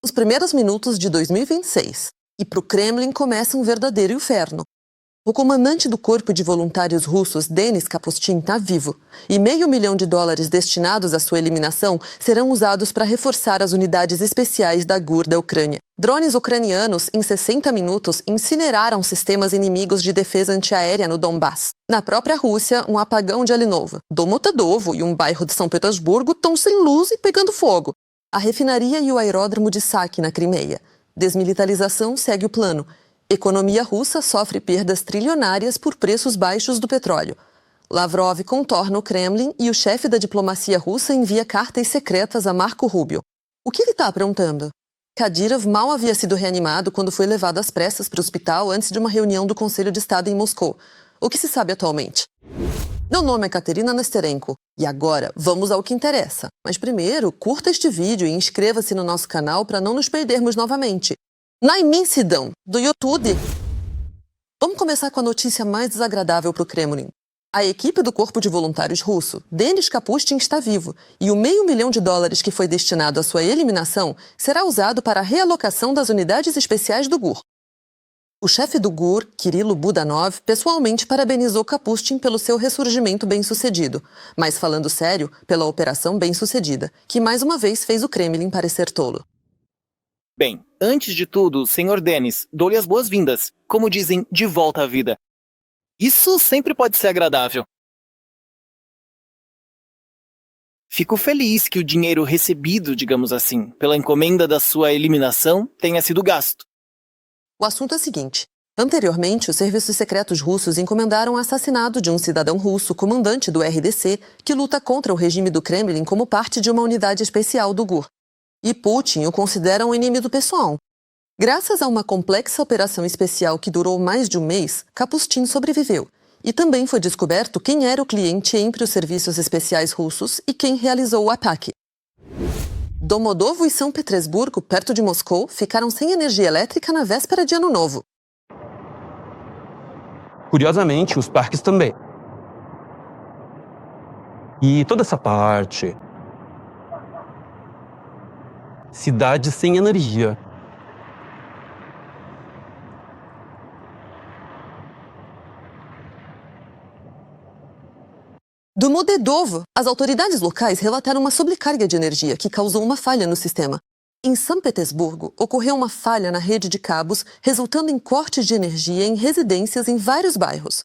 Os primeiros minutos de 2026. E para o Kremlin começa um verdadeiro inferno. O comandante do Corpo de Voluntários Russos, Denis Kapustin, está vivo. E $500 milhão destinados à sua eliminação serão usados para reforçar as unidades especiais da GUR da Ucrânia. Drones ucranianos, em 60 minutos, incineraram sistemas inimigos de defesa antiaérea no Donbass. Na própria Rússia, um apagão de Alinovo, Domodedovo e um bairro de São Petersburgo estão sem luz e pegando fogo. A refinaria e o aeródromo de Saki, na Crimeia. Desmilitarização segue o plano. Economia russa sofre perdas trilionárias por preços baixos do petróleo. Lavrov contorna o Kremlin e o chefe da diplomacia russa envia cartas secretas a Marco Rubio. O que ele está aprontando? Kadyrov mal havia sido reanimado quando foi levado às pressas para o hospital antes de uma reunião do Conselho de Estado em Moscou. O que se sabe atualmente? Meu nome é Katerina Nesterenko e agora vamos ao que interessa. Mas primeiro, curta este vídeo e inscreva-se no nosso canal para não nos perdermos novamente. Na imensidão do YouTube. Vamos começar com a notícia mais desagradável para o Kremlin. A equipe do Corpo de Voluntários russo, Denis Kapustin, está vivo e o $500 milhão que foi destinado à sua eliminação será usado para a realocação das unidades especiais do GUR. O chefe do GUR, Kirilo Budanov, pessoalmente parabenizou Kapustin pelo seu ressurgimento bem-sucedido, mas falando sério, pela operação bem-sucedida, que mais uma vez fez o Kremlin parecer tolo. Bem, antes de tudo, Sr. Denis, dou-lhe as boas-vindas, como dizem, de volta à vida. Isso sempre pode ser agradável. Fico feliz que o dinheiro recebido, digamos assim, pela encomenda da sua eliminação tenha sido gasto. O assunto é o seguinte. Anteriormente, os serviços secretos russos encomendaram o assassinato de um cidadão russo, comandante do RDC, que luta contra o regime do Kremlin como parte de uma unidade especial do GUR. E Putin o considera um inimigo pessoal. Graças a uma complexa operação especial que durou mais de um mês, Kapustin sobreviveu. E também foi descoberto quem era o cliente entre os serviços especiais russos e quem realizou o ataque. Domodedovo e São Petersburgo, perto de Moscou, ficaram sem energia elétrica na véspera de Ano Novo. Curiosamente, os parques também. E toda essa parte... Cidade sem energia. Domodedovo, as autoridades locais relataram uma sobrecarga de energia que causou uma falha no sistema. Em São Petersburgo, ocorreu uma falha na rede de cabos, resultando em cortes de energia em residências em vários bairros.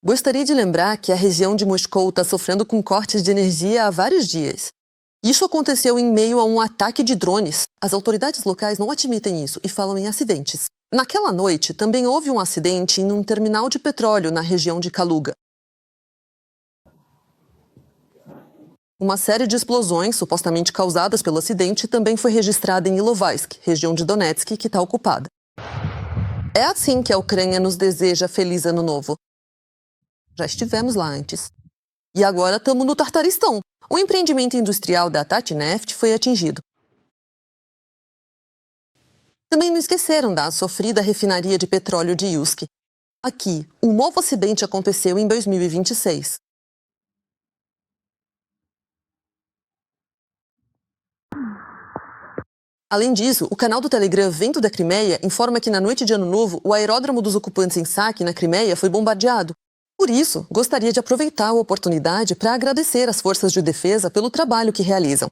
Gostaria de lembrar que a região de Moscou está sofrendo com cortes de energia há vários dias. Isso aconteceu em meio a um ataque de drones. As autoridades locais não admitem isso e falam em acidentes. Naquela noite, também houve um acidente em um terminal de petróleo na região de Kaluga. Uma série de explosões, supostamente causadas pelo acidente, também foi registrada em Ilovaisk, região de Donetsk, que está ocupada. É assim que a Ucrânia nos deseja feliz ano novo. Já estivemos lá antes. E agora estamos no Tartaristão. O empreendimento industrial da Tatneft foi atingido. Também não esqueceram da sofrida refinaria de petróleo de Yuzk. Aqui, um novo acidente aconteceu em 2026. Além disso, o canal do Telegram Vento da Crimeia informa que na noite de Ano Novo, o aeródromo dos ocupantes em Saki, na Crimeia, foi bombardeado. Por isso, gostaria de aproveitar a oportunidade para agradecer às forças de defesa pelo trabalho que realizam.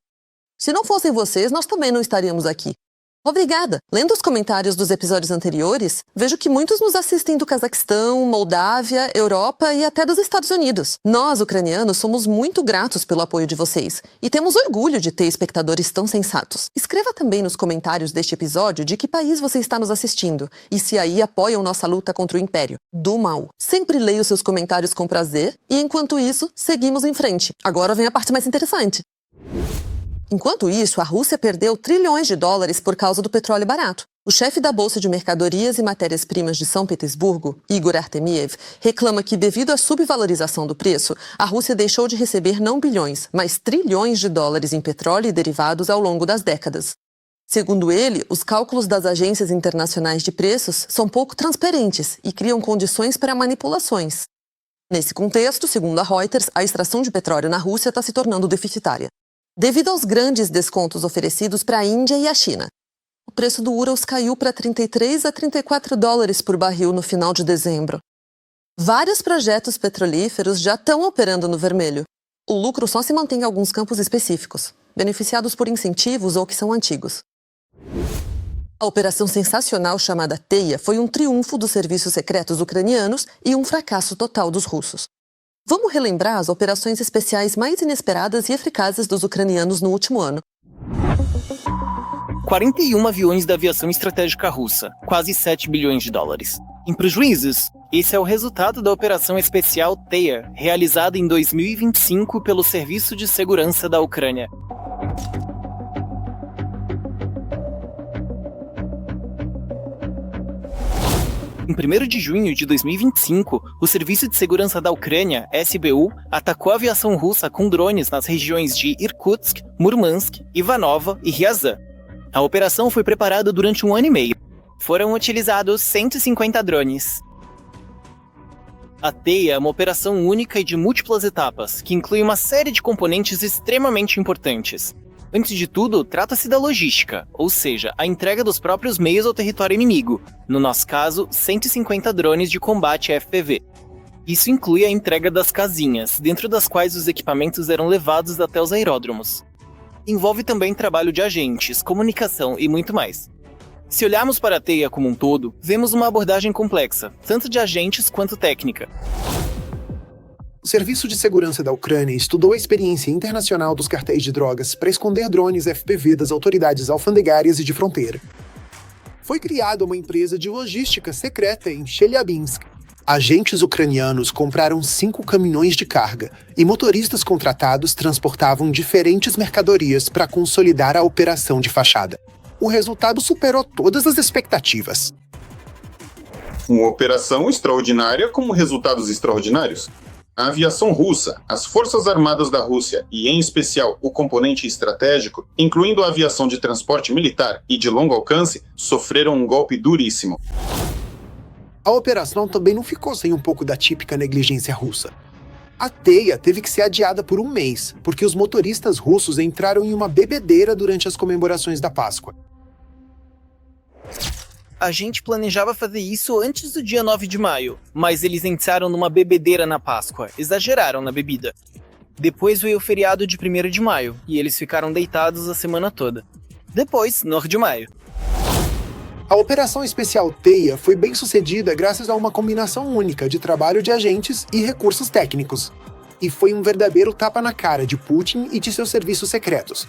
Se não fossem vocês, nós também não estaríamos aqui. Obrigada! Lendo os comentários dos episódios anteriores, vejo que muitos nos assistem do Cazaquistão, Moldávia, Europa e até dos Estados Unidos. Nós, ucranianos, somos muito gratos pelo apoio de vocês e temos orgulho de ter espectadores tão sensatos. Escreva também nos comentários deste episódio de que país você está nos assistindo e se aí apoiam nossa luta contra o Império do Mal. Sempre leio seus comentários com prazer e, enquanto isso, seguimos em frente. Agora vem a parte mais interessante. Enquanto isso, a Rússia perdeu trilhões de dólares por causa do petróleo barato. O chefe da Bolsa de Mercadorias e Matérias-Primas de São Petersburgo, Igor Artemiev, reclama que, devido à subvalorização do preço, a Rússia deixou de receber não bilhões, mas trilhões de dólares em petróleo e derivados ao longo das décadas. Segundo ele, os cálculos das agências internacionais de preços são pouco transparentes e criam condições para manipulações. Nesse contexto, segundo a Reuters, a extração de petróleo na Rússia está se tornando deficitária, devido aos grandes descontos oferecidos para a Índia e a China. O preço do Urals caiu para 33 a 34 dólares por barril no final de dezembro. Vários projetos petrolíferos já estão operando no vermelho. O lucro só se mantém em alguns campos específicos, beneficiados por incentivos ou que são antigos. A operação sensacional chamada Teia foi um triunfo dos serviços secretos ucranianos e um fracasso total dos russos. Vamos relembrar as operações especiais mais inesperadas e eficazes dos ucranianos no último ano. 41 aviões da aviação estratégica russa, quase 7 bilhões de dólares. Em prejuízos, esse é o resultado da operação especial Teia, realizada em 2025 pelo Serviço de Segurança da Ucrânia. Em 1º de junho de 2025, o Serviço de Segurança da Ucrânia, SBU, atacou a aviação russa com drones nas regiões de Irkutsk, Murmansk, Ivanova e Ryazan. A operação foi preparada durante 1 ano e meio. Foram utilizados 150 drones. A Teia é uma operação única e de múltiplas etapas, que inclui uma série de componentes extremamente importantes. Antes de tudo, trata-se da logística, ou seja, a entrega dos próprios meios ao território inimigo, no nosso caso, 150 drones de combate FPV. Isso inclui a entrega das casinhas, dentro das quais os equipamentos eram levados até os aeródromos. Envolve também trabalho de agentes, comunicação e muito mais. Se olharmos para a Teia como um todo, vemos uma abordagem complexa, tanto de agentes quanto técnica. O Serviço de Segurança da Ucrânia estudou a experiência internacional dos cartéis de drogas para esconder drones FPV das autoridades alfandegárias e de fronteira. Foi criada uma empresa de logística secreta em Chelyabinsk. Agentes ucranianos compraram 5 caminhões de carga e motoristas contratados transportavam diferentes mercadorias para consolidar a operação de fachada. O resultado superou todas as expectativas. Uma operação extraordinária com resultados extraordinários. A aviação russa, as Forças Armadas da Rússia e, em especial, o componente estratégico, incluindo a aviação de transporte militar e de longo alcance, sofreram um golpe duríssimo. A operação também não ficou sem um pouco da típica negligência russa. A Teia teve que ser adiada por 1 mês, porque os motoristas russos entraram em uma bebedeira durante as comemorações da Páscoa. A gente planejava fazer isso antes do dia 9 de maio, mas eles entraram numa bebedeira na Páscoa, exageraram na bebida. Depois veio o feriado de 1º de maio, e eles ficaram deitados a semana toda. Depois, 9 de maio. A Operação Especial Teia foi bem sucedida graças a uma combinação única de trabalho de agentes e recursos técnicos. E foi um verdadeiro tapa na cara de Putin e de seus serviços secretos.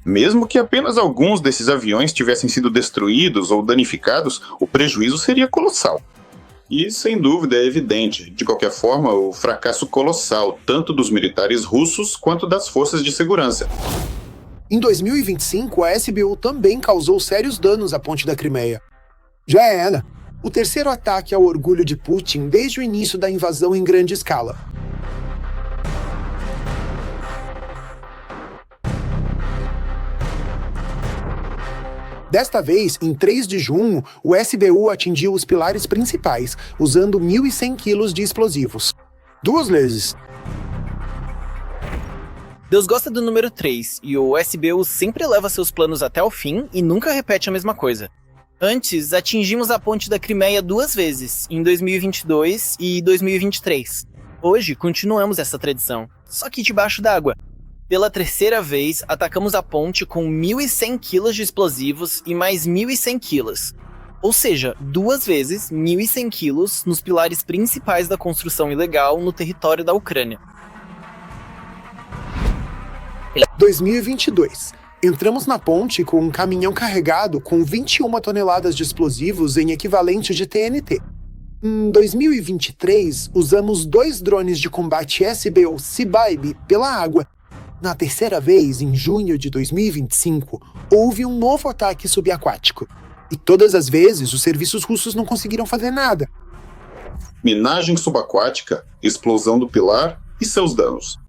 Mesmo que apenas alguns desses aviões tivessem sido destruídos ou danificados, o prejuízo seria colossal. E, sem dúvida, é evidente, de qualquer forma, o fracasso colossal, tanto dos militares russos quanto das forças de segurança. Em 2025, a SBU também causou sérios danos à ponte da Crimeia. Já era o terceiro ataque ao orgulho de Putin desde o início da invasão em grande escala. Desta vez, em 3 de junho, o SBU atingiu os pilares principais, usando 1.100 quilos de explosivos. 2 vezes. Deus gosta do número 3, e o SBU sempre leva seus planos até o fim e nunca repete a mesma coisa. Antes, atingimos a ponte da Crimeia 2 vezes, em 2022 e 2023. Hoje, continuamos essa tradição, só que debaixo d'água. Pela 3ª vez, atacamos a ponte com 1.100 quilos de explosivos e mais 1.100 quilos. Ou seja, 2 vezes 1.100 quilos nos pilares principais da construção ilegal no território da Ucrânia. 2022. Entramos na ponte com um caminhão carregado com 21 toneladas de explosivos em equivalente de TNT. Em 2023, usamos 2 drones de combate SBU Seababy pela água. Na 3ª vez, em junho de 2025, houve um novo ataque subaquático. E todas as vezes, os serviços russos não conseguiram fazer nada. Minagem subaquática, explosão do pilar e seus danos.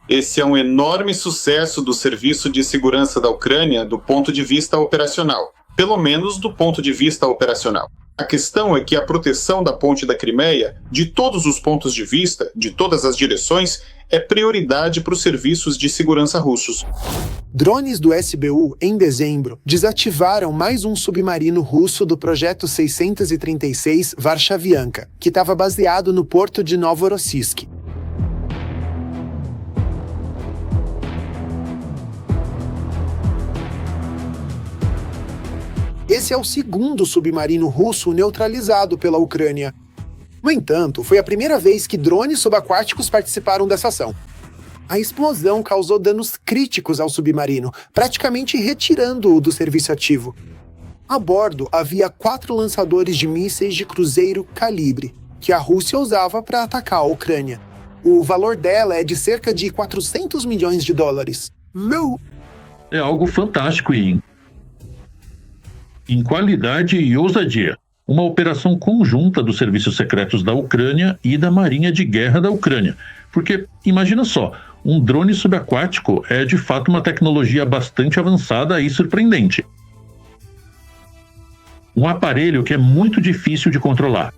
Esse é um enorme sucesso do Serviço de Segurança da Ucrânia do ponto de vista operacional, pelo menos do ponto de vista operacional. A questão é que a proteção da ponte da Crimeia, de todos os pontos de vista, de todas as direções, é prioridade para os serviços de segurança russos. Drones do SBU, em dezembro, desativaram mais um submarino russo do projeto 636 Varshavianka, que estava baseado no porto de Novorossiysk. Esse é o segundo submarino russo neutralizado pela Ucrânia. No entanto, foi a primeira vez que drones subaquáticos participaram dessa ação. A explosão causou danos críticos ao submarino, praticamente retirando-o do serviço ativo. A bordo havia 4 lançadores de mísseis de cruzeiro calibre, que a Rússia usava para atacar a Ucrânia. O valor dela é de cerca de 400 milhões de dólares. É algo fantástico em qualidade e ousadia. Uma operação conjunta dos serviços secretos da Ucrânia e da Marinha de Guerra da Ucrânia. Porque, imagina só, um drone subaquático é de fato uma tecnologia bastante avançada e surpreendente. Um aparelho que é muito difícil de controlar.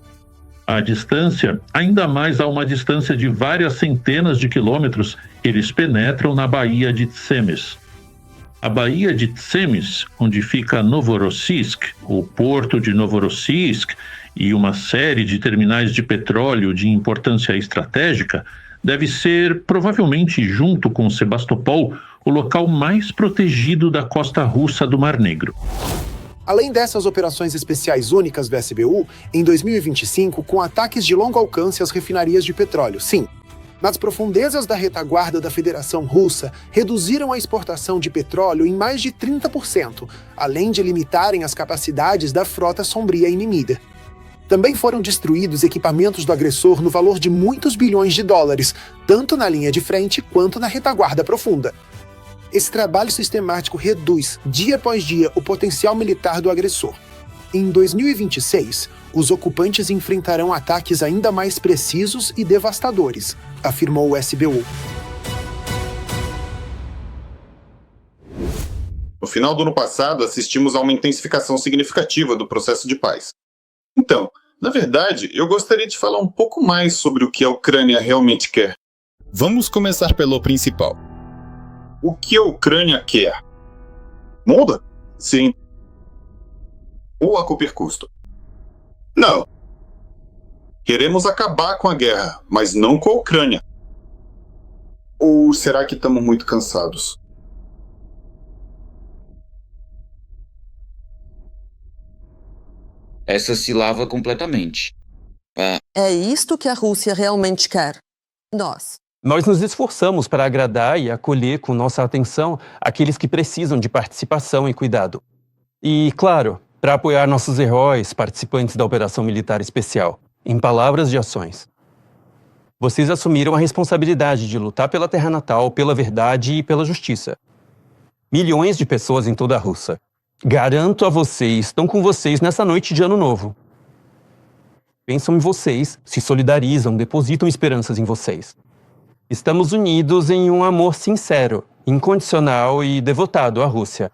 À distância, ainda mais a uma distância de várias centenas de quilômetros, eles penetram na Baía de Tsemes. A Baía de Tsemes, onde fica Novorossiysk, o porto de Novorossiysk e uma série de terminais de petróleo de importância estratégica, deve ser, provavelmente junto com Sebastopol, o local mais protegido da costa russa do Mar Negro. Além dessas operações especiais únicas do SBU, em 2025, com ataques de longo alcance às refinarias de petróleo, sim. Nas profundezas da retaguarda da Federação Russa, reduziram a exportação de petróleo em mais de 30%, além de limitarem as capacidades da frota sombria inimiga. Também foram destruídos equipamentos do agressor no valor de muitos bilhões de dólares, tanto na linha de frente quanto na retaguarda profunda. Esse trabalho sistemático reduz, dia após dia, o potencial militar do agressor. Em 2026, os ocupantes enfrentarão ataques ainda mais precisos e devastadores, afirmou o SBU. No final do ano passado, assistimos a uma intensificação significativa do processo de paz. Então, na verdade, eu gostaria de falar um pouco mais sobre o que a Ucrânia realmente quer. Vamos começar pelo principal. O que a Ucrânia quer? Muda? Sim. Ou a qualquer custo? Não. Queremos acabar com a guerra, mas não com a Ucrânia. Ou será que estamos muito cansados? Essa se lava completamente. É isto que a Rússia realmente quer. Nós nos esforçamos para agradar e acolher com nossa atenção aqueles que precisam de participação e cuidado. E, claro, para apoiar nossos heróis participantes da Operação Militar Especial, em palavras e ações. Vocês assumiram a responsabilidade de lutar pela terra natal, pela verdade e pela justiça. Milhões de pessoas em toda a Rússia. Garanto a vocês, estão com vocês nessa noite de Ano Novo. Pensam em vocês, se solidarizam, depositam esperanças em vocês. Estamos unidos em um amor sincero, incondicional e devotado à Rússia.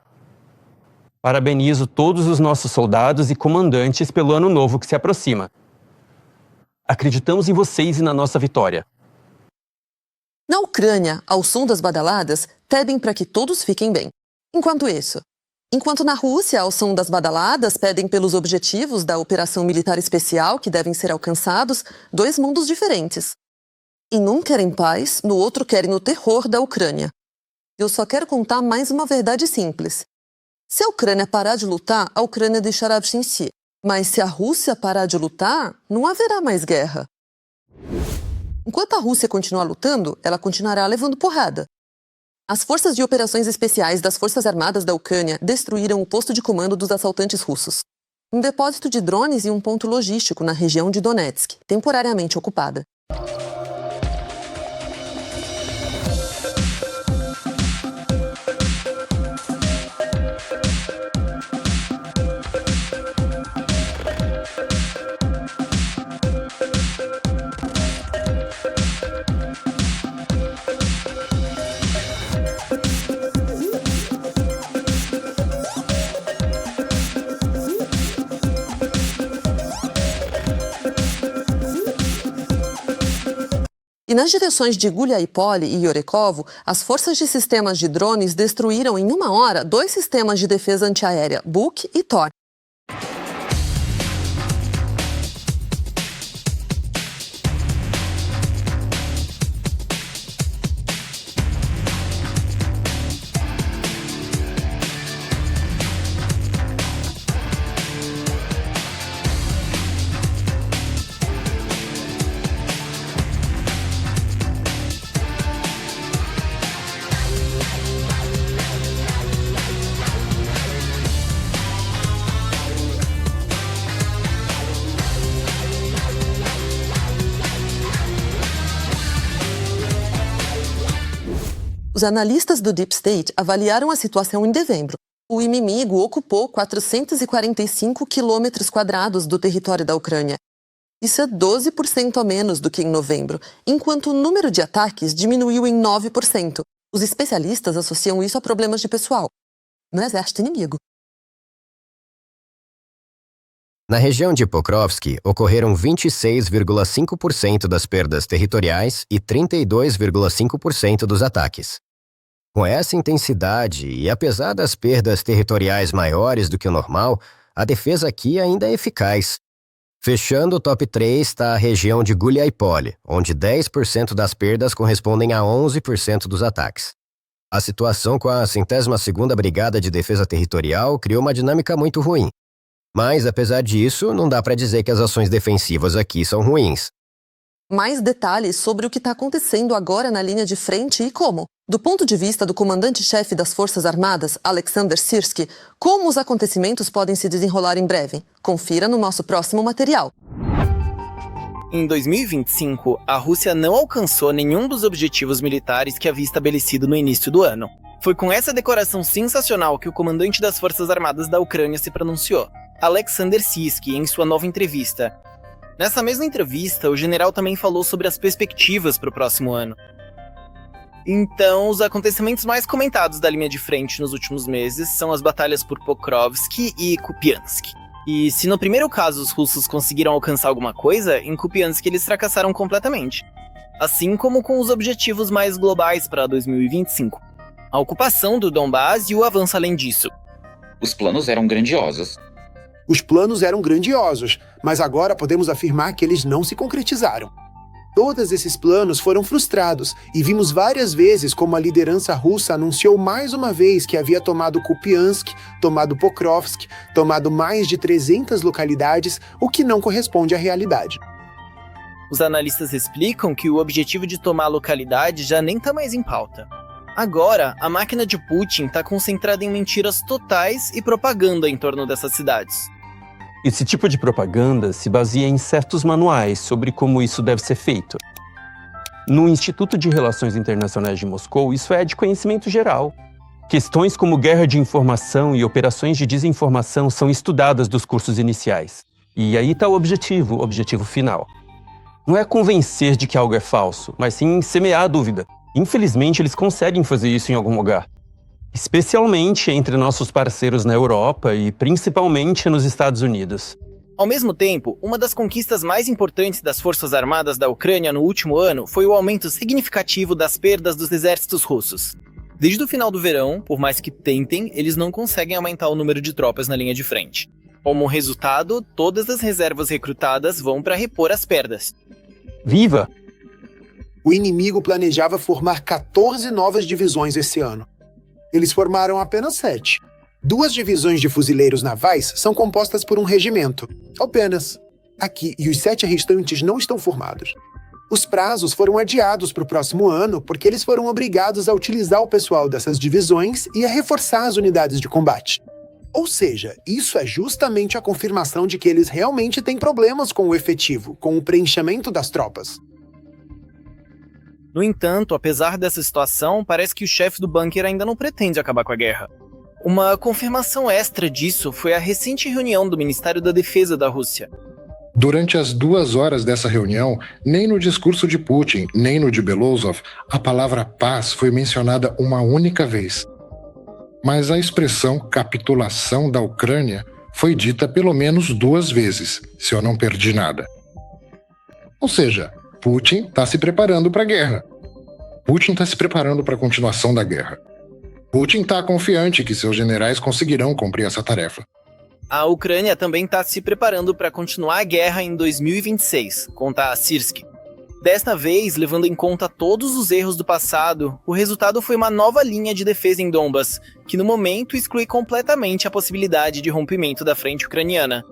Parabenizo todos os nossos soldados e comandantes pelo Ano Novo que se aproxima. Acreditamos em vocês e na nossa vitória. Na Ucrânia, ao som das badaladas, pedem para que todos fiquem bem. Enquanto na Rússia, ao som das badaladas, pedem pelos objetivos da Operação Militar Especial que devem ser alcançados, 2 mundos diferentes. Em um querem paz, no outro querem o terror da Ucrânia. Eu só quero contar mais uma verdade simples. Se a Ucrânia parar de lutar, a Ucrânia deixará de vencer. Mas se a Rússia parar de lutar, não haverá mais guerra. Enquanto a Rússia continuar lutando, ela continuará levando porrada. As forças de operações especiais das Forças Armadas da Ucrânia destruíram o posto de comando dos assaltantes russos, um depósito de drones e um ponto logístico na região de Donetsk, temporariamente ocupada. E nas direções de Guliaipole e Orekovo, as forças de sistemas de drones destruíram em 1 hora 2 sistemas de defesa antiaérea, Buk e Tor. Os analistas do Deep State avaliaram a situação em dezembro. O inimigo ocupou 445 quilômetros quadrados do território da Ucrânia. Isso é 12% a menos do que em novembro, enquanto o número de ataques diminuiu em 9%. Os especialistas associam isso a problemas de pessoal no exército inimigo. Na região de Pokrovsk, ocorreram 26,5% das perdas territoriais e 32,5% dos ataques. Com essa intensidade e apesar das perdas territoriais maiores do que o normal, a defesa aqui ainda é eficaz. Fechando o top 3 está a região de Guliaipole, onde 10% das perdas correspondem a 11% dos ataques. A situação com a 102ª Brigada de Defesa Territorial criou uma dinâmica muito ruim. Mas, apesar disso, não dá para dizer que as ações defensivas aqui são ruins. Mais detalhes sobre o que está acontecendo agora na linha de frente e como. Do ponto de vista do comandante-chefe das Forças Armadas, Alexander Sirski, como os acontecimentos podem se desenrolar em breve? Confira no nosso próximo material. Em 2025, a Rússia não alcançou nenhum dos objetivos militares que havia estabelecido no início do ano. Foi com essa decoração sensacional que o comandante das Forças Armadas da Ucrânia se pronunciou, Alexander Sirski, em sua nova entrevista. Nessa mesma entrevista, o general também falou sobre as perspectivas para o próximo ano. Então, os acontecimentos mais comentados da linha de frente nos últimos meses são as batalhas por Pokrovsk e Kupiansk. E se no primeiro caso os russos conseguiram alcançar alguma coisa, em Kupiansk eles fracassaram completamente. Assim como com os objetivos mais globais para 2025. A ocupação do Donbás e o avanço além disso. Os planos eram grandiosos. Os planos eram grandiosos, mas agora podemos afirmar que eles não se concretizaram. Todos esses planos foram frustrados e vimos várias vezes como a liderança russa anunciou mais uma vez que havia tomado Kupiansk, tomado Pokrovsk, tomado mais de 300 localidades, o que não corresponde à realidade. Os analistas explicam que o objetivo de tomar a localidade já nem está mais em pauta. Agora, a máquina de Putin está concentrada em mentiras totais e propaganda em torno dessas cidades. Esse tipo de propaganda se baseia em certos manuais sobre como isso deve ser feito. No Instituto de Relações Internacionais de Moscou, isso é de conhecimento geral. Questões como guerra de informação e operações de desinformação são estudadas dos cursos iniciais. E aí está o objetivo final. Não é convencer de que algo é falso, mas sim semear a dúvida. Infelizmente, eles conseguem fazer isso em algum lugar. Especialmente entre nossos parceiros na Europa e principalmente nos Estados Unidos. Ao mesmo tempo, uma das conquistas mais importantes das Forças Armadas da Ucrânia no último ano foi o aumento significativo das perdas dos exércitos russos. Desde o final do verão, por mais que tentem, eles não conseguem aumentar o número de tropas na linha de frente. Como resultado, todas as reservas recrutadas vão para repor as perdas. Viva! O inimigo planejava formar 14 novas divisões esse ano. Eles formaram apenas 7. 2 divisões de fuzileiros navais são compostas por um regimento. Apenas. Aqui, e os 7 restantes não estão formados. Os prazos foram adiados para o próximo ano porque eles foram obrigados a utilizar o pessoal dessas divisões e a reforçar as unidades de combate. Ou seja, isso é justamente a confirmação de que eles realmente têm problemas com o efetivo, com o preenchimento das tropas. No entanto, apesar dessa situação, parece que o chefe do bunker ainda não pretende acabar com a guerra. Uma confirmação extra disso foi a recente reunião do Ministério da Defesa da Rússia. Durante as 2 horas dessa reunião, nem no discurso de Putin, nem no de Belousov, a palavra paz foi mencionada uma única vez. Mas a expressão capitulação da Ucrânia foi dita pelo menos 2 vezes, se eu não perdi nada. Ou seja, Putin está se preparando para a guerra. Putin está se preparando para a continuação da guerra. Putin está confiante que seus generais conseguirão cumprir essa tarefa. A Ucrânia também está se preparando para continuar a guerra em 2026, conta a Sirski. Desta vez, levando em conta todos os erros do passado, o resultado foi uma nova linha de defesa em Donbas, que no momento exclui completamente a possibilidade de rompimento da frente ucraniana.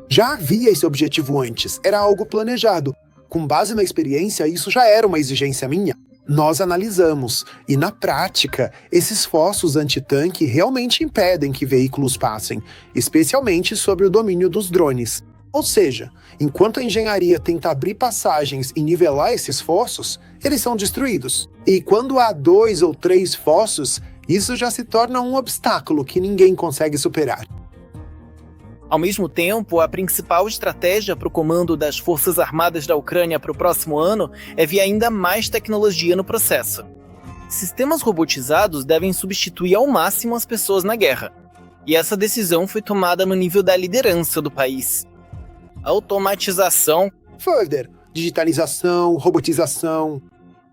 Já havia esse objetivo antes, era algo planejado. Com base na experiência, isso já era uma exigência minha. Nós analisamos, e na prática, esses fossos antitanque realmente impedem que veículos passem, especialmente sob o domínio dos drones. Ou seja, enquanto a engenharia tenta abrir passagens e nivelar esses fossos, eles são destruídos. E quando há 2 ou 3 fossos, isso já se torna um obstáculo que ninguém consegue superar. Ao mesmo tempo, a principal estratégia para o comando das Forças Armadas da Ucrânia para o próximo ano é ver ainda mais tecnologia no processo. Sistemas robotizados devem substituir ao máximo as pessoas na guerra. E essa decisão foi tomada no nível da liderança do país. Automatização, Further, digitalização, robotização.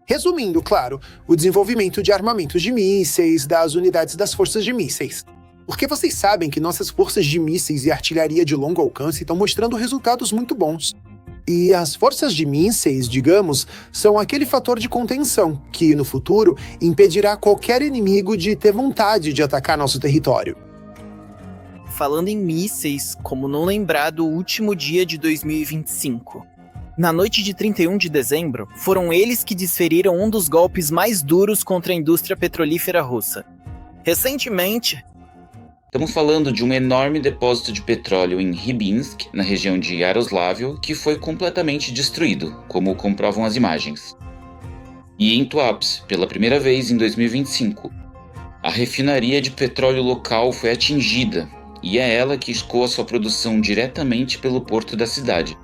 Resumindo, claro, o desenvolvimento de armamentos de mísseis das unidades das forças de mísseis. Porque vocês sabem que nossas forças de mísseis e artilharia de longo alcance estão mostrando resultados muito bons. E as forças de mísseis, digamos, são aquele fator de contenção que, no futuro, impedirá qualquer inimigo de ter vontade de atacar nosso território. falando em mísseis, como não lembrar do último dia de 2025. Na noite de 31 de dezembro, foram eles que desferiram um dos golpes mais duros contra a indústria petrolífera russa. Recentemente, Estamos falando de um enorme depósito de petróleo em Rybinsk, na região de Yaroslavl, que foi completamente destruído, como comprovam as imagens. E em Tuapse, pela primeira vez em 2025, a refinaria de petróleo local foi atingida, e é ela que escoa sua produção diretamente pelo porto da cidade.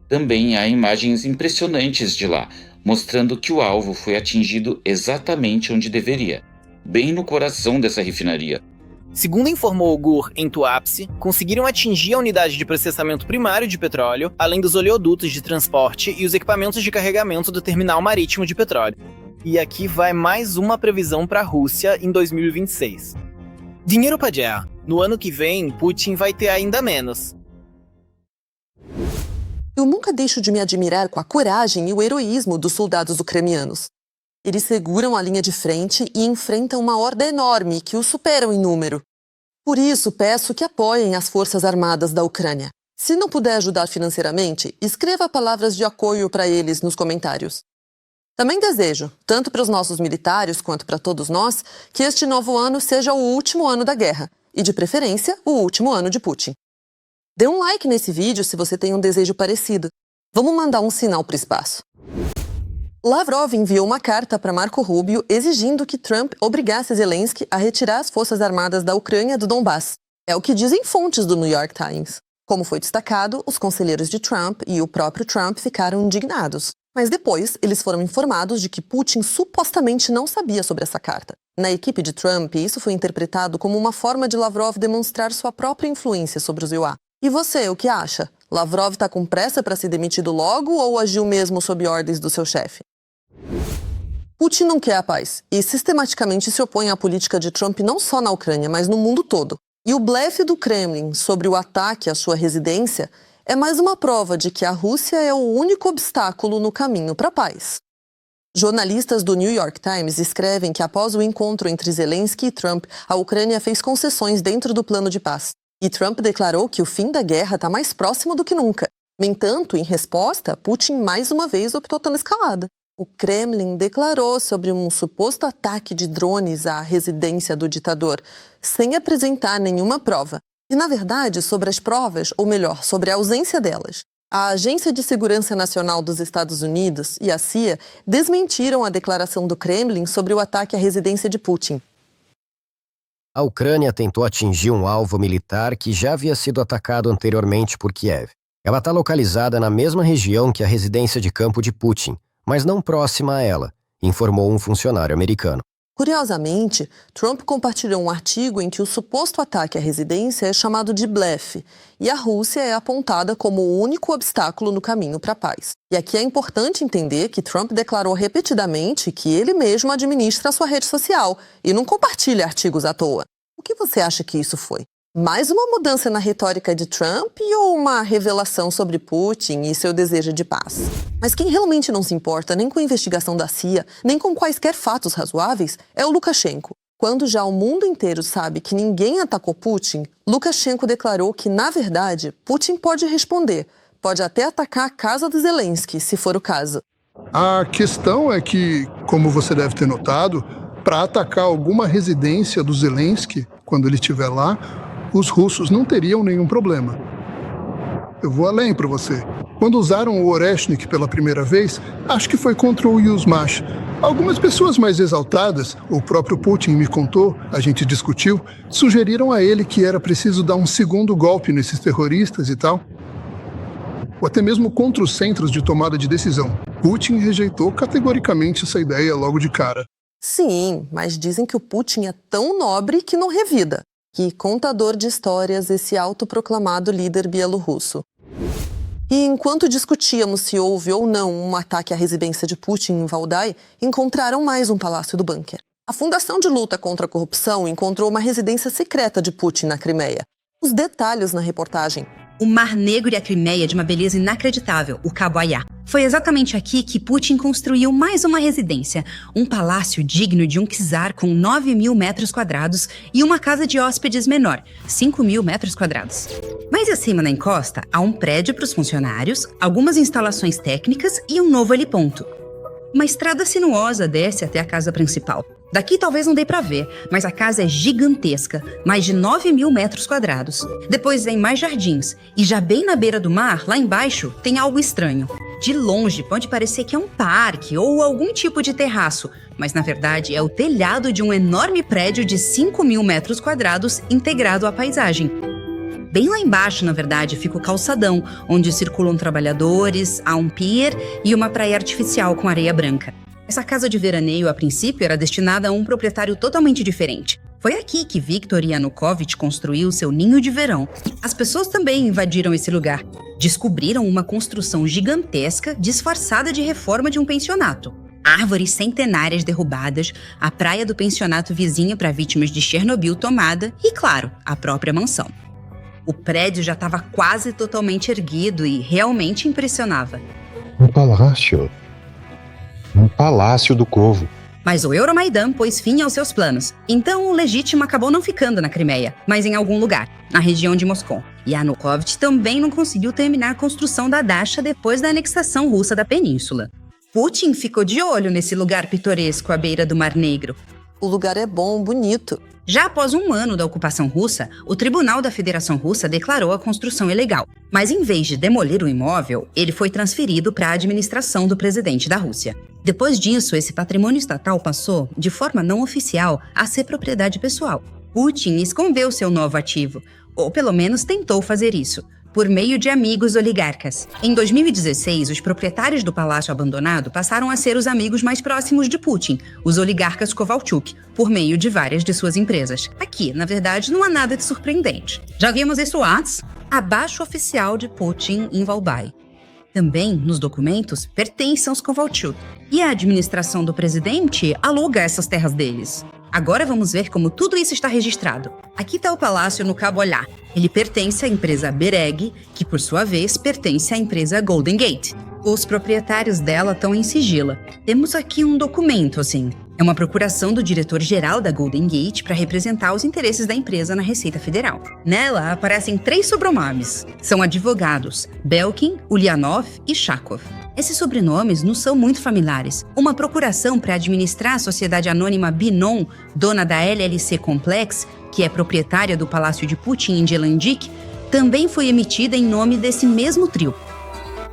Também há imagens impressionantes de lá, mostrando que o alvo foi atingido exatamente onde deveria, bem no coração dessa refinaria. segundo informou o GUR em Tuapse, conseguiram atingir a unidade de processamento primário de petróleo, além dos oleodutos de transporte e os equipamentos de carregamento do terminal marítimo de petróleo. E aqui vai mais uma previsão para a Rússia em 2026. Dinheiro para guerra. No ano que vem, Putin vai ter ainda menos. Eu nunca deixo de me admirar com a coragem e o heroísmo dos soldados ucranianos. Eles seguram a linha de frente e enfrentam uma horda enorme que os superam em número. Por isso, peço que apoiem as Forças Armadas da Ucrânia. Se não puder ajudar financeiramente, escreva palavras de apoio para eles nos comentários. Também desejo, tanto para os nossos militares quanto para todos nós, que este novo ano seja o último ano da guerra e, de preferência, o último ano de Putin. Dê um like nesse vídeo se você tem um desejo parecido. Vamos mandar um sinal para o espaço. Lavrov enviou uma carta para Marco Rubio exigindo que Trump obrigasse Zelensky a retirar as forças armadas da Ucrânia do Donbass. É o que dizem fontes do New York Times. Como foi destacado, os conselheiros de Trump e o próprio Trump ficaram indignados. Mas depois, eles foram informados de que Putin supostamente não sabia sobre essa carta. Na equipe de Trump, isso foi interpretado como uma forma de Lavrov demonstrar sua própria influência sobre os UA. E você, o que acha? Lavrov está com pressa para ser demitido logo ou agiu mesmo sob ordens do seu chefe? Putin não quer a paz e sistematicamente se opõe à política de Trump não só na Ucrânia, mas no mundo todo. E o blefe do Kremlin sobre o ataque à sua residência é mais uma prova de que a Rússia é o único obstáculo no caminho para a paz. Jornalistas do New York Times escrevem que após o encontro entre Zelensky e Trump, a Ucrânia fez concessões dentro do plano de paz. E Trump declarou que o fim da guerra está mais próximo do que nunca. No entanto, em resposta, Putin mais uma vez optou pela escalada. O Kremlin declarou sobre um suposto ataque de drones à residência do ditador, sem apresentar nenhuma prova. E, na verdade, sobre as provas, ou melhor, sobre a ausência delas. A Agência de Segurança Nacional dos Estados Unidos e a CIA desmentiram a declaração do Kremlin sobre o ataque à residência de Putin. A Ucrânia tentou atingir um alvo militar que já havia sido atacado anteriormente por Kiev. Ela está localizada na mesma região que a residência de campo de Putin, mas não próxima a ela, informou um funcionário americano. Curiosamente, Trump compartilhou um artigo em que o suposto ataque à residência é chamado de blefe, e a Rússia é apontada como o único obstáculo no caminho para a paz. E aqui é importante entender que Trump declarou repetidamente que ele mesmo administra a sua rede social e não compartilha artigos à toa. O que você acha que isso foi? Mais uma mudança na retórica de Trump ou uma revelação sobre Putin e seu desejo de paz? Mas quem realmente não se importa nem com a investigação da CIA, nem com quaisquer fatos razoáveis, é o Lukashenko. Quando já o mundo inteiro sabe que ninguém atacou Putin, Lukashenko declarou que, na verdade, Putin pode responder, pode até atacar a casa do Zelensky, se for o caso. A questão é que, como você deve ter notado, para atacar alguma residência do Zelensky, quando ele estiver lá, os russos não teriam nenhum problema. Eu vou além para você. Quando usaram o Oreshnik pela primeira vez, acho que foi contra o Yuzmash. Algumas pessoas mais exaltadas, o próprio Putin me contou, a gente discutiu, sugeriram a ele que era preciso dar um segundo golpe nesses terroristas e tal. Ou até mesmo contra os centros de tomada de decisão. Putin rejeitou categoricamente essa ideia logo de cara. Sim, mas dizem que o Putin é tão nobre que não revida. Que contador de histórias esse autoproclamado líder bielorrusso. E enquanto discutíamos se houve ou não um ataque à residência de Putin em Valdai, encontraram mais um palácio do bunker. A Fundação de Luta contra a Corrupção encontrou uma residência secreta de Putin na Crimeia. Os detalhes na reportagem. O Mar Negro e a Crimeia de uma beleza inacreditável, o Cabo Ayá. Foi exatamente aqui que Putin construiu mais uma residência, um palácio digno de um czar com 9.000 metros quadrados e uma casa de hóspedes menor, 5.000 metros quadrados. Mais acima na encosta, há um prédio para os funcionários, algumas instalações técnicas e um novo heliponto. Uma estrada sinuosa desce até a casa principal. Daqui talvez não dê pra ver, mas a casa é gigantesca, mais de 9.000 metros quadrados. Depois vem mais jardins, e já bem na beira do mar, lá embaixo, tem algo estranho. De longe pode parecer que é um parque ou algum tipo de terraço, mas na verdade é o telhado de um enorme prédio de 5.000 metros quadrados integrado à paisagem. Bem lá embaixo, na verdade, fica o calçadão, onde circulam trabalhadores, há um pier e uma praia artificial com areia branca. Essa casa de veraneio, a princípio, era destinada a um proprietário totalmente diferente. Foi aqui que Viktor Yanukovych construiu seu ninho de verão. As pessoas também invadiram esse lugar. Descobriram uma construção gigantesca disfarçada de reforma de um pensionato. Árvores centenárias derrubadas, a praia do pensionato vizinha para vítimas de Chernobyl tomada e, claro, a própria mansão. O prédio já estava quase totalmente erguido e realmente impressionava. Um palácio do Kovo. Mas o Euromaidan pôs fim aos seus planos. Então o legítimo acabou não ficando na Crimeia, mas em algum lugar, na região de Moscou. E Yanukovych também não conseguiu terminar a construção da Dasha depois da anexação russa da península. Putin ficou de olho nesse lugar pitoresco à beira do Mar Negro. O lugar é bom, bonito. Já após um ano da ocupação russa, o Tribunal da Federação Russa declarou a construção ilegal. Mas em vez de demolir o imóvel, ele foi transferido para a administração do presidente da Rússia. Depois disso, esse patrimônio estatal passou, de forma não oficial, a ser propriedade pessoal. Putin escondeu seu novo ativo, ou pelo menos tentou fazer isso, por meio de amigos oligarcas. Em 2016, os proprietários do palácio abandonado passaram a ser os amigos mais próximos de Putin, os oligarcas Kovalchuk, por meio de várias de suas empresas. Aqui, na verdade, não há nada de surpreendente. Já vimos isso antes? A baixa oficial de Putin em Valdai. Também, nos documentos, pertencem aos Kovalchuk. E a administração do presidente aluga essas terras deles. Agora vamos ver como tudo isso está registrado. Aqui está o palácio no Cabo Ayá. Ele pertence à empresa Bereg, que por sua vez pertence à empresa Golden Gate. Os proprietários dela estão em sigilo. Temos aqui um documento, assim. É uma procuração do diretor-geral da Golden Gate para representar os interesses da empresa na Receita Federal. Nela aparecem 3 sobrenomes. São advogados: Belkin, Ulyanov e Shakov. Esses sobrenomes não são muito familiares. Uma procuração para administrar a sociedade anônima Binon, dona da LLC Complex, que é proprietária do Palácio de Putin em Jelandik, também foi emitida em nome desse mesmo trio.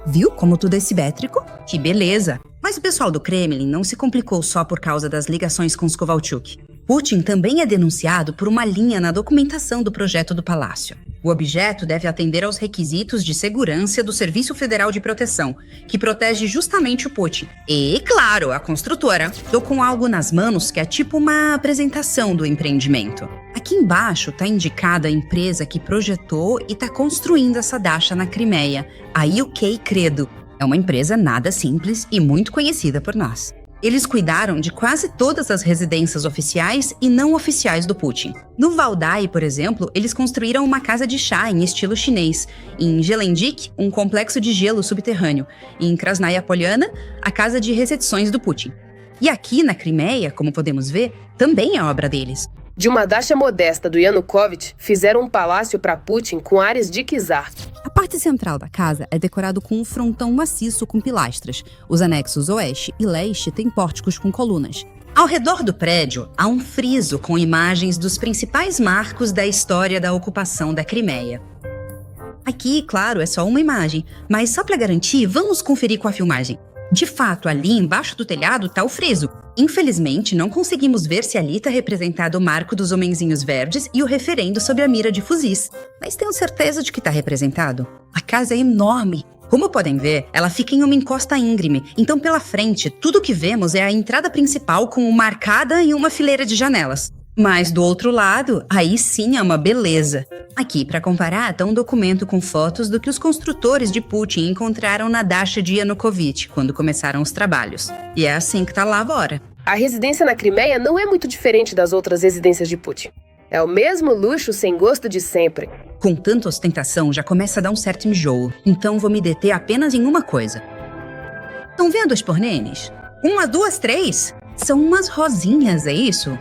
Viu como tudo é simétrico? Que beleza! Mas o pessoal do Kremlin não se complicou só por causa das ligações com os Kovalchuk. Putin também é denunciado por uma linha na documentação do projeto do palácio. O objeto deve atender aos requisitos de segurança do Serviço Federal de Proteção, que protege justamente o Putin. E, claro, a construtora. Tô com algo nas mãos que é tipo uma apresentação do empreendimento. Aqui embaixo está indicada a empresa que projetou e está construindo essa dacha na Crimeia, a UK Credo. É uma empresa nada simples e muito conhecida por nós. Eles cuidaram de quase todas as residências oficiais e não oficiais do Putin. No Valdai, por exemplo, eles construíram uma casa de chá em estilo chinês. Em Gelendik, um complexo de gelo subterrâneo. Em Krasnaya Poliana, a casa de recepções do Putin. E aqui na Crimeia, como podemos ver, também é obra deles. De uma dacha modesta do Yanukovych, fizeram um palácio para Putin com áreas de czar. A parte central da casa é decorado com um frontão maciço com pilastras. Os anexos oeste e leste têm pórticos com colunas. Ao redor do prédio, há um friso com imagens dos principais marcos da história da ocupação da Crimeia. Aqui, claro, é só uma imagem, mas só para garantir, vamos conferir com a filmagem. De fato, ali embaixo do telhado está o friso. Infelizmente, não conseguimos ver se ali está representado o marco dos homenzinhos verdes e o referendo sobre a mira de fuzis. Mas tenho certeza de que está representado. A casa é enorme. Como podem ver, ela fica em uma encosta íngreme, então pela frente, tudo que vemos é a entrada principal com uma arcada e uma fileira de janelas. Mas do outro lado, aí sim é uma beleza. Aqui, para comparar, está um documento com fotos do que os construtores de Putin encontraram na dacha de Yanukovych quando começaram os trabalhos. E é assim que está lá agora. A residência na Crimeia não é muito diferente das outras residências de Putin. É o mesmo luxo sem gosto de sempre. Com tanta ostentação, já começa a dar um certo enjoo. Então vou me deter apenas em uma coisa. Estão vendo os pornenes? 1, 2, 3? São umas rosinhas, é isso?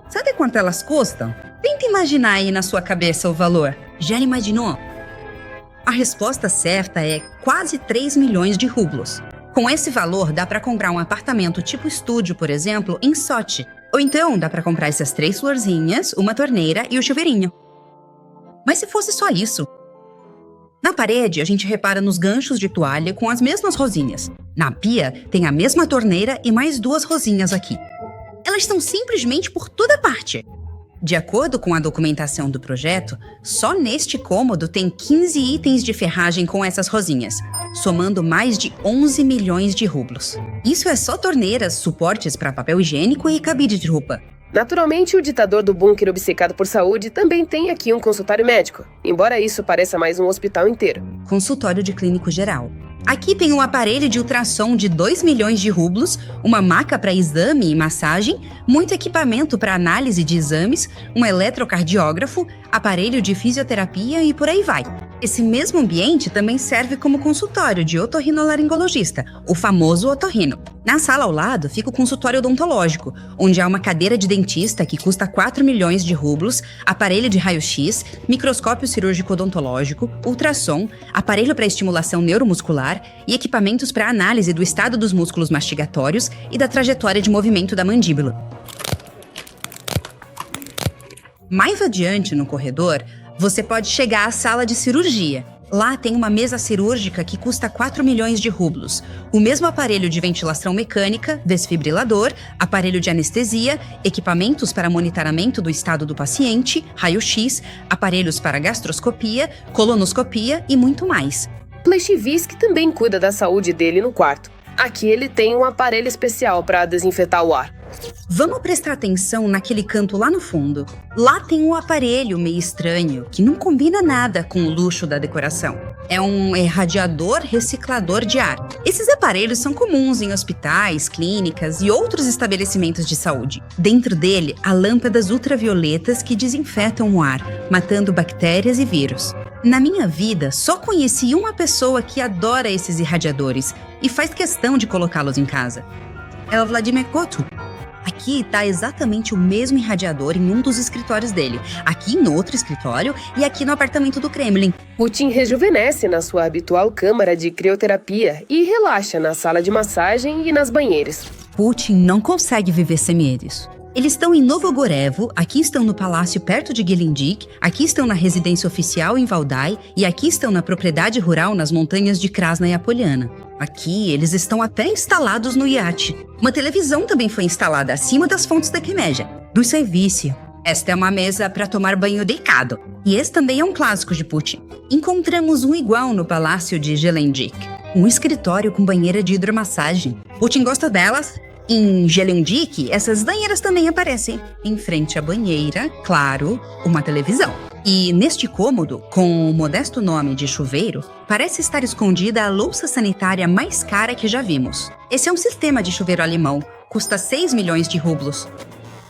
Sabe quanto elas custam? Tenta imaginar aí na sua cabeça o valor. Já imaginou? A resposta certa é quase 3 milhões de rublos. Com esse valor, dá para comprar um apartamento tipo estúdio, por exemplo, em Sochi. Ou então, dá para comprar essas 3 florzinhas, uma torneira e o chuveirinho. Mas se fosse só isso? Na parede, a gente repara nos ganchos de toalha com as mesmas rosinhas. Na pia, tem a mesma torneira e mais 2 rosinhas aqui. Elas estão simplesmente por toda parte. De acordo com a documentação do projeto, só neste cômodo tem 15 itens de ferragem com essas rosinhas, somando mais de 11 milhões de rublos. Isso é só torneiras, suportes para papel higiênico e cabide de roupa. Naturalmente, o ditador do bunker obcecado por saúde também tem aqui um consultório médico, embora isso pareça mais um hospital inteiro. Consultório de clínico geral. Aqui tem um aparelho de ultrassom de 2 milhões de rublos, uma maca para exame e massagem, muito equipamento para análise de exames, um eletrocardiógrafo, aparelho de fisioterapia e por aí vai. Esse mesmo ambiente também serve como consultório de otorrinolaringologista, o famoso otorrino. Na sala ao lado fica o consultório odontológico, onde há uma cadeira de dentista que custa 4 milhões de rublos, aparelho de raio-x, microscópio cirúrgico odontológico, ultrassom, aparelho para estimulação neuromuscular e equipamentos para análise do estado dos músculos mastigatórios e da trajetória de movimento da mandíbula. Mais adiante no corredor, você pode chegar à sala de cirurgia. Lá tem uma mesa cirúrgica que custa 4 milhões de rublos, o mesmo aparelho de ventilação mecânica, desfibrilador, aparelho de anestesia, equipamentos para monitoramento do estado do paciente, raio-x, aparelhos para gastroscopia, colonoscopia e muito mais. Pleshivsky também cuida da saúde dele no quarto. Aqui ele tem um aparelho especial para desinfetar o ar. Vamos prestar atenção naquele canto lá no fundo. Lá tem um aparelho meio estranho, que não combina nada com o luxo da decoração. É um irradiador reciclador de ar. Esses aparelhos são comuns em hospitais, clínicas e outros estabelecimentos de saúde. Dentro dele, há lâmpadas ultravioletas que desinfetam o ar, matando bactérias e vírus. Na minha vida, só conheci uma pessoa que adora esses irradiadores e faz questão de colocá-los em casa. É o Vladimir Kotu. Aqui está exatamente o mesmo irradiador em um dos escritórios dele, aqui em outro escritório e aqui no apartamento do Kremlin. Putin rejuvenesce na sua habitual câmara de crioterapia e relaxa na sala de massagem e nas banheiras. Putin não consegue viver sem eles. Eles estão em Novogorevo, aqui estão no palácio perto de Gelendik, aqui estão na residência oficial em Valdai e aqui estão na propriedade rural nas montanhas de Krasnaya Poliana. Aqui, eles estão até instalados no iate. Uma televisão também foi instalada acima das fontes da Crimeia. do serviço. Esta é uma mesa para tomar banho deitado. E esse também é um clássico de Putin. Encontramos um igual no Palácio de Gelendzhik. Um escritório com banheira de hidromassagem. Putin gosta delas. Em Gelendzhik, essas banheiras também aparecem. Em frente à banheira, claro, uma televisão. E neste cômodo, com o modesto nome de chuveiro, parece estar escondida a louça sanitária mais cara que já vimos. Esse é um sistema de chuveiro alemão. Custa 6 milhões de rublos.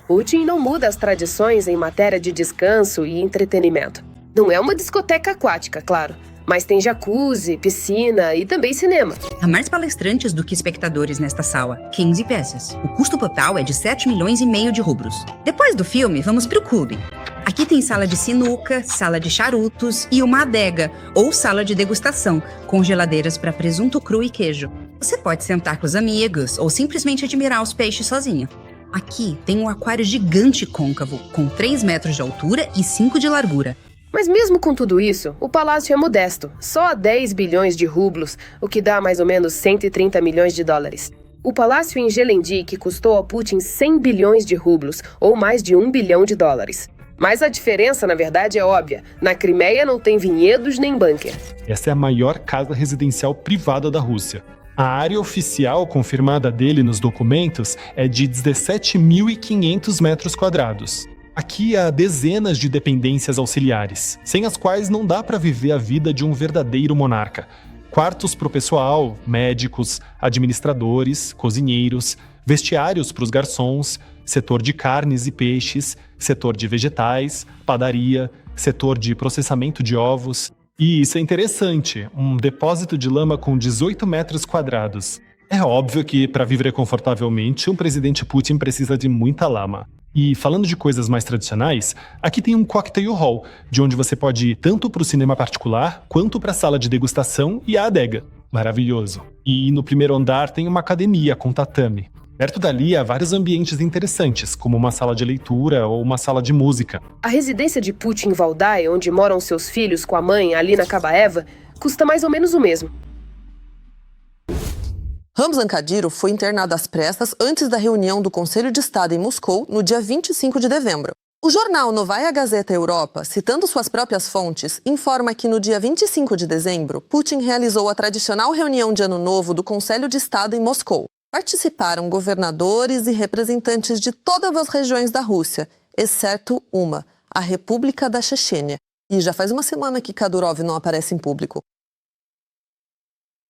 Putin não muda as tradições em matéria de descanso e entretenimento. Não é uma discoteca aquática, claro, mas tem jacuzzi, piscina e também cinema. Há mais palestrantes do que espectadores nesta sala, 15 peças. O custo total é de 7 milhões e meio de rublos. Depois do filme, vamos para o clube. Aqui tem sala de sinuca, sala de charutos e uma adega, ou sala de degustação, com geladeiras para presunto cru e queijo. Você pode sentar com os amigos ou simplesmente admirar os peixes sozinho. Aqui tem um aquário gigante côncavo, com 3 metros de altura e 5 de largura. Mas mesmo com tudo isso, o palácio é modesto, só 10 bilhões de rublos, o que dá mais ou menos 130 milhões de dólares. O palácio em Gelendzhik custou a Putin 100 bilhões de rublos, ou mais de 1 bilhão de dólares. Mas a diferença, na verdade, é óbvia. Na Crimeia não tem vinhedos nem bunker. Essa é a maior casa residencial privada da Rússia. A área oficial confirmada dele nos documentos é de 17.500 metros quadrados. Aqui há dezenas de dependências auxiliares, sem as quais não dá para viver a vida de um verdadeiro monarca. Quartos para o pessoal, médicos, administradores, cozinheiros, vestiários para os garçons, setor de carnes e peixes, setor de vegetais, padaria, setor de processamento de ovos. E isso é interessante, um depósito de lama com 18 metros quadrados. É óbvio que, para viver confortavelmente, um presidente Putin precisa de muita lama. E falando de coisas mais tradicionais, aqui tem um cocktail hall, de onde você pode ir tanto para o cinema particular, quanto para a sala de degustação e a adega. Maravilhoso. E no primeiro andar tem uma academia com tatame. Perto dali há vários ambientes interessantes, como uma sala de leitura ou uma sala de música. A residência de Putin em Valdai, onde moram seus filhos com a mãe, Alina Kabaeva, custa mais ou menos o mesmo. Ramzan Kadyrov foi internado às pressas antes da reunião do Conselho de Estado em Moscou, no dia 25 de dezembro. O jornal Novaya Gazeta Europa, citando suas próprias fontes, informa que no dia 25 de dezembro, Putin realizou a tradicional reunião de Ano Novo do Conselho de Estado em Moscou. Participaram governadores e representantes de todas as regiões da Rússia, exceto uma, a República da Chechênia. E já faz uma semana que Kadyrov não aparece em público.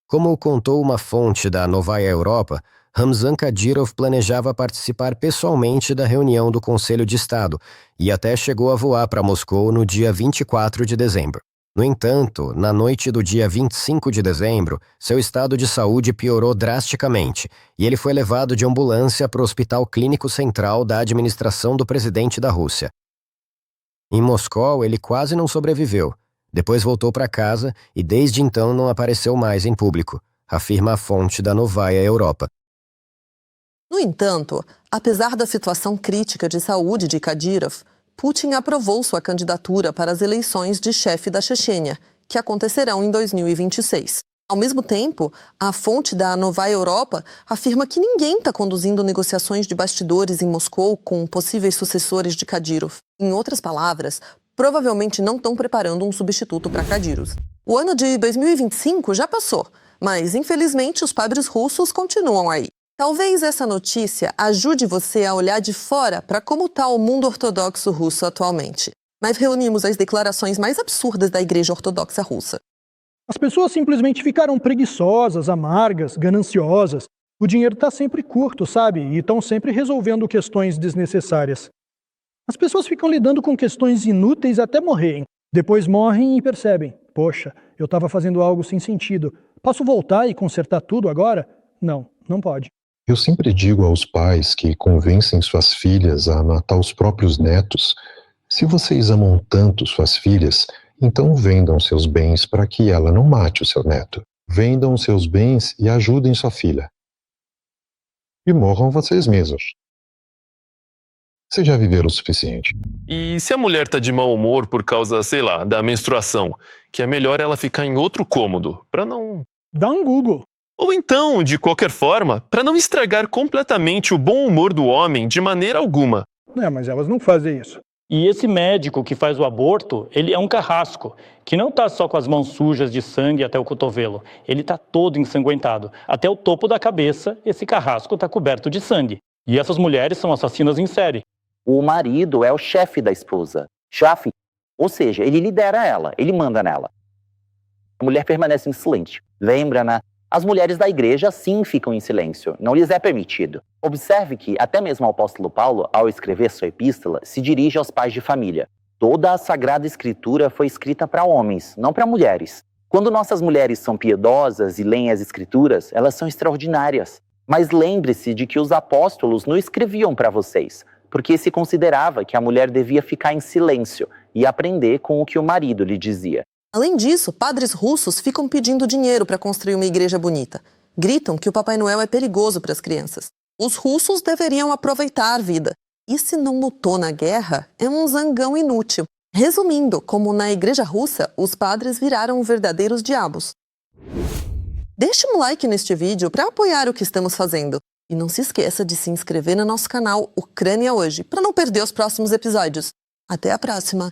Como contou uma fonte da Novaya Europa, Ramzan Kadyrov planejava participar pessoalmente da reunião do Conselho de Estado e até chegou a voar para Moscou no dia 24 de dezembro. No entanto, na noite do dia 25 de dezembro, seu estado de saúde piorou drasticamente e ele foi levado de ambulância para o Hospital Clínico Central da administração do presidente da Rússia. Em Moscou, ele quase não sobreviveu. Depois voltou para casa e desde então não apareceu mais em público, afirma a fonte da Novaya Europa. No entanto, apesar da situação crítica de saúde de Kadyrov, Putin aprovou sua candidatura para as eleições de chefe da Chechênia, que acontecerão em 2026. Ao mesmo tempo, a fonte da Novaya Europa afirma que ninguém está conduzindo negociações de bastidores em Moscou com possíveis sucessores de Kadyrov. Em outras palavras, provavelmente não estão preparando um substituto para Kadyrov. O ano de 2025 já passou, mas infelizmente os pobres russos continuam aí. Talvez essa notícia ajude você a olhar de fora para como está o mundo ortodoxo russo atualmente. Mas reunimos as declarações mais absurdas da Igreja Ortodoxa Russa. As pessoas simplesmente ficaram preguiçosas, amargas, gananciosas. O dinheiro está sempre curto, sabe? E estão sempre resolvendo questões desnecessárias. As pessoas ficam lidando com questões inúteis até morrerem. Depois morrem e percebem. Poxa, eu estava fazendo algo sem sentido. Posso voltar e consertar tudo agora? Não, não pode. Eu sempre digo aos pais que convencem suas filhas a matar os próprios netos: se vocês amam tanto suas filhas, então vendam seus bens para que ela não mate o seu neto. Vendam seus bens e ajudem sua filha. E morram vocês mesmos. Vocês já viveram o suficiente. E se a mulher tá de mau humor por causa, sei lá, da menstruação, que é melhor ela ficar em outro cômodo, para não... Dá um Google. Ou então, de qualquer forma, para não estragar completamente o bom humor do homem de maneira alguma. Mas elas não fazem isso. E esse médico que faz o aborto, ele é um carrasco, que não tá só com as mãos sujas de sangue até o cotovelo. Ele tá todo ensanguentado. Até o topo da cabeça, esse carrasco tá coberto de sangue. E essas mulheres são assassinas em série. O marido é o chefe da esposa. Chefe, ou seja, ele lidera ela, ele manda nela. A mulher permanece em silêncio. Lembra, né? As mulheres da igreja sim ficam em silêncio, não lhes é permitido. Observe que até mesmo o apóstolo Paulo, ao escrever sua epístola, se dirige aos pais de família. Toda a Sagrada Escritura foi escrita para homens, não para mulheres. Quando nossas mulheres são piedosas e leem as Escrituras, elas são extraordinárias. Mas lembre-se de que os apóstolos não escreviam para vocês, porque se considerava que a mulher devia ficar em silêncio e aprender com o que o marido lhe dizia. Além disso, padres russos ficam pedindo dinheiro para construir uma igreja bonita. Gritam que o Papai Noel é perigoso para as crianças. Os russos deveriam aproveitar a vida. E se não lutou na guerra, é um zangão inútil. Resumindo, como na igreja russa, os padres viraram verdadeiros diabos. Deixe um like neste vídeo para apoiar o que estamos fazendo. E não se esqueça de se inscrever no nosso canal Ucrânia Hoje, para não perder os próximos episódios. Até a próxima!